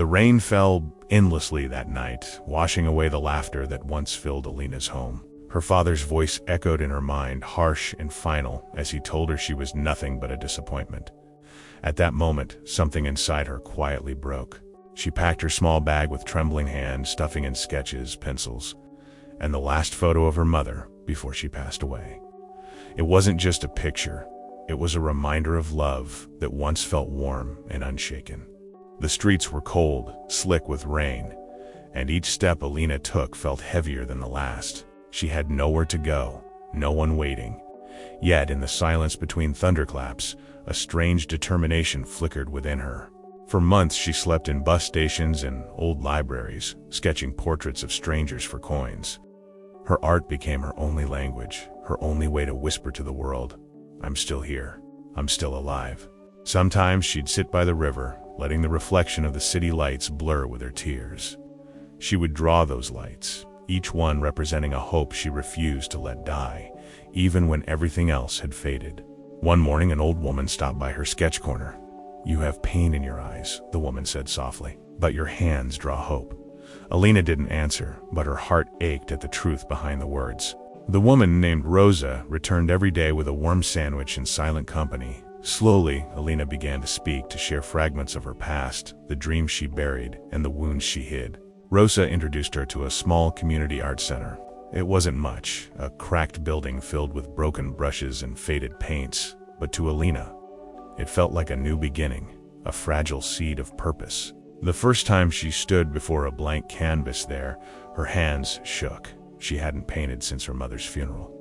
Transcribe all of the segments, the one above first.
The rain fell endlessly that night, washing away the laughter that once filled Alina's home. Her father's voice echoed in her mind, harsh and final, as he told her she was nothing but a disappointment. At that moment, something inside her quietly broke. She packed her small bag with trembling hands, stuffing in sketches, pencils, and the last photo of her mother before she passed away. It wasn't just a picture. It was a reminder of love that once felt warm and unshaken. The streets were cold, slick with rain, and each step Alina took felt heavier than the last. She had nowhere to go, no one waiting. Yet, in the silence between thunderclaps, a strange determination flickered within her. For months she slept in bus stations and old libraries, sketching portraits of strangers for coins. Her art became her only language, her only way to whisper to the world, "I'm still here. I'm still alive." Sometimes she'd sit by the river, letting the reflection of the city lights blur with her tears. She would draw those lights, each one representing a hope she refused to let die, even when everything else had faded. One morning, an old woman stopped by her sketch corner. "You have pain in your eyes," the woman said softly, "but your hands draw hope." Alina didn't answer, but her heart ached at the truth behind the words. The woman, named Rosa, returned every day with a warm sandwich and silent company. Slowly, Alina began to speak, to share fragments of her past, the dreams she buried, and the wounds she hid. Rosa introduced her to a small community art center. It wasn't much, a cracked building filled with broken brushes and faded paints, but to Alina, it felt like a new beginning, a fragile seed of purpose. The first time she stood before a blank canvas there, her hands shook. She hadn't painted since her mother's funeral.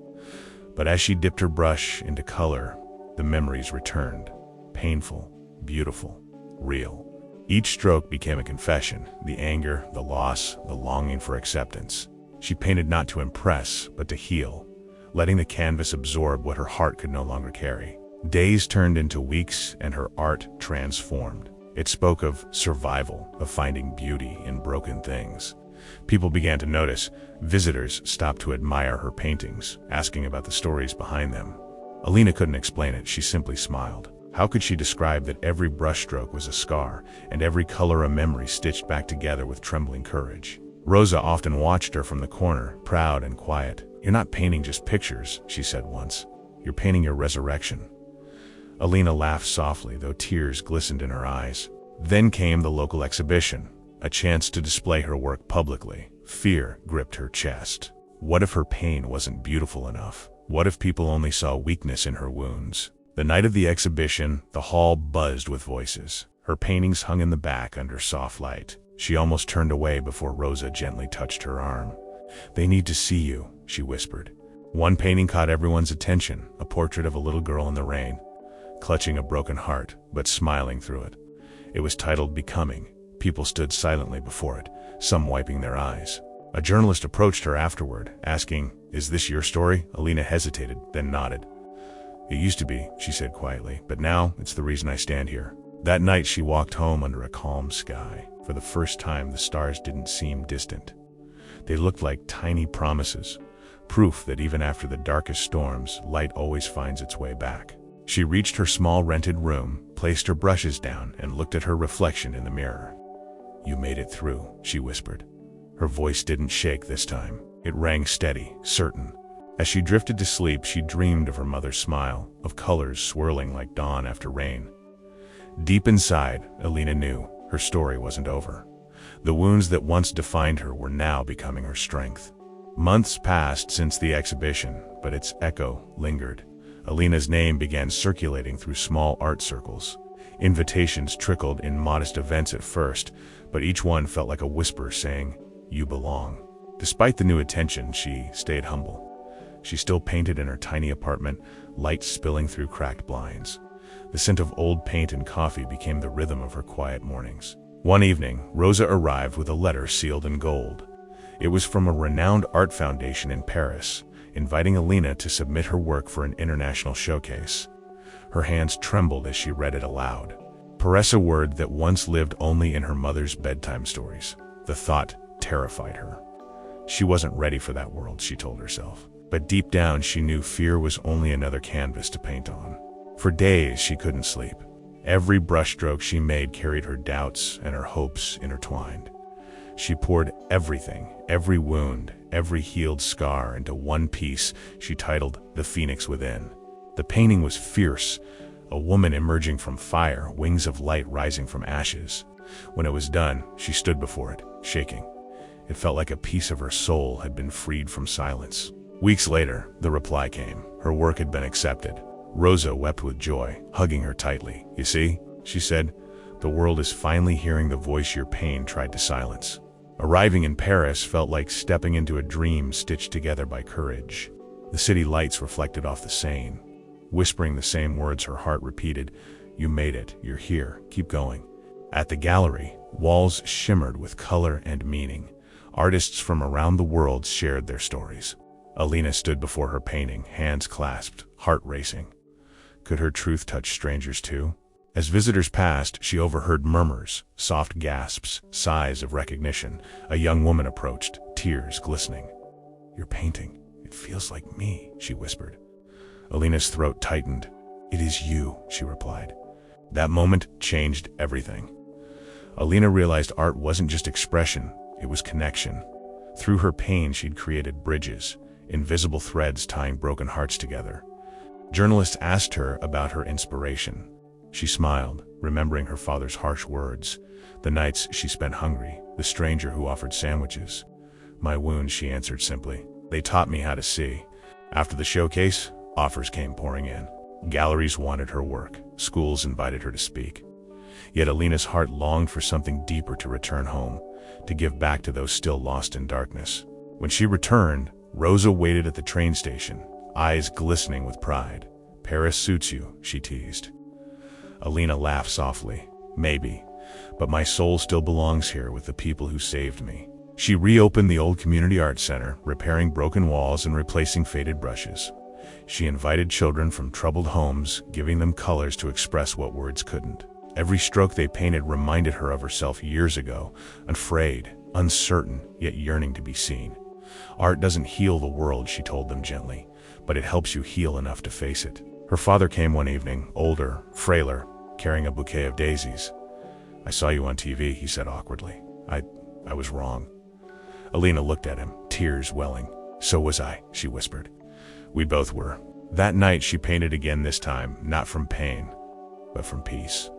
But as she dipped her brush into color, the memories returned. Painful, beautiful, real. Each stroke became a confession, the anger, the loss, the longing for acceptance. She painted not to impress, but to heal, letting the canvas absorb what her heart could no longer carry. Days turned into weeks, and her art transformed. It spoke of survival, of finding beauty in broken things. People began to notice. Visitors stopped to admire her paintings, asking about the stories behind them. Alina couldn't explain it, she simply smiled. How could she describe that every brushstroke was a scar, and every color a memory stitched back together with trembling courage? Rosa often watched her from the corner, proud and quiet. "You're not painting just pictures," she said once. "You're painting your resurrection." Alina laughed softly, though tears glistened in her eyes. Then came the local exhibition, a chance to display her work publicly. Fear gripped her chest. What if her pain wasn't beautiful enough? What if people only saw weakness in her wounds? The night of the exhibition, the hall buzzed with voices. Her paintings hung in the back under soft light. She almost turned away before Rosa gently touched her arm. "They need to see you," she whispered. One painting caught everyone's attention, a portrait of a little girl in the rain, clutching a broken heart, but smiling through it. It was titled "Becoming." People stood silently before it, some wiping their eyes. A journalist approached her afterward, asking, "Is this your story?" Alina hesitated, then nodded. "It used to be," she said quietly, "but now it's the reason I stand here." That night she walked home under a calm sky. For the first time, the stars didn't seem distant. They looked like tiny promises, proof that even after the darkest storms, light always finds its way back. She reached her small rented room, placed her brushes down, and looked at her reflection in the mirror. "You made it through," she whispered. Her voice didn't shake this time. It rang steady, certain. As she drifted to sleep, she dreamed of her mother's smile, of colors swirling like dawn after rain. Deep inside, Alina knew her story wasn't over. The wounds that once defined her were now becoming her strength. Months passed since the exhibition, but its echo lingered. Alina's name began circulating through small art circles. Invitations trickled in modest events at first, but each one felt like a whisper saying, "You belong." Despite the new attention, she stayed humble. She still painted in her tiny apartment, light spilling through cracked blinds. The scent of old paint and coffee became the rhythm of her quiet mornings. One evening, Rosa arrived with a letter sealed in gold. It was from a renowned art foundation in Paris, inviting Alina to submit her work for an international showcase. Her hands trembled as she read it aloud. Paris, a word that once lived only in her mother's bedtime stories. The thought terrified her. She wasn't ready for that world, she told herself. But deep down she knew fear was only another canvas to paint on. For days she couldn't sleep. Every brushstroke she made carried her doubts and her hopes intertwined. She poured everything, every wound, every healed scar into one piece she titled The Phoenix Within. The painting was fierce, a woman emerging from fire, wings of light rising from ashes. When it was done, she stood before it, shaking. It felt like a piece of her soul had been freed from silence. Weeks later, the reply came. Her work had been accepted. Rosa wept with joy, hugging her tightly. "You see," she said, "the world is finally hearing the voice your pain tried to silence." Arriving in Paris felt like stepping into a dream stitched together by courage. The city lights reflected off the Seine, whispering the same words her heart repeated: "You made it, you're here, keep going." At the gallery, walls shimmered with color and meaning. Artists from around the world shared their stories. Alina stood before her painting, hands clasped, heart racing. Could her truth touch strangers too? As visitors passed, she overheard murmurs, soft gasps, sighs of recognition. A young woman approached, tears glistening. "Your painting, it feels like me," she whispered. Alina's throat tightened. "It is you," she replied. That moment changed everything. Alina realized art wasn't just expression, it was connection. Through her pain, she'd created bridges, invisible threads tying broken hearts together. Journalists asked her about her inspiration. She smiled, remembering her father's harsh words, the nights she spent hungry, the stranger who offered sandwiches. "My wounds," she answered simply. "They taught me how to see." After the showcase, offers came pouring in. Galleries wanted her work. Schools invited her to speak. Yet Alina's heart longed for something deeper, to return home, to give back to those still lost in darkness. When she returned, Rosa waited at the train station, eyes glistening with pride. "Paris suits you," she teased. Alina laughed softly. "Maybe, but my soul still belongs here with the people who saved me." She reopened the old community art center, repairing broken walls and replacing faded brushes. She invited children from troubled homes, giving them colors to express what words couldn't. Every stroke they painted reminded her of herself years ago, afraid, uncertain, yet yearning to be seen. "Art doesn't heal the world," she told them gently, "but it helps you heal enough to face it." Her father came one evening, older, frailer, carrying a bouquet of daisies. "I saw you on TV," he said awkwardly. I was wrong." Alina looked at him, tears welling. "So was I," she whispered. "We both were." That night she painted again, this time not from pain, but from peace.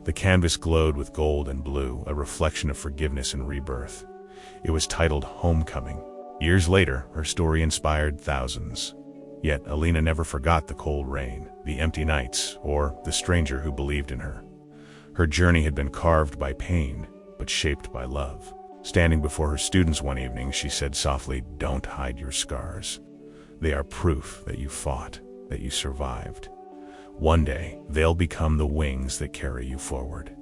The canvas glowed with gold and blue, a reflection of forgiveness and rebirth. It was titled Homecoming. Years later, her story inspired thousands. Yet Alina never forgot the cold rain, the empty nights, or the stranger who believed in her. Her journey had been carved by pain, but shaped by love. Standing before her students one evening, she said softly, "Don't hide your scars. They are proof that you fought, that you survived. One day, they'll become the wings that carry you forward."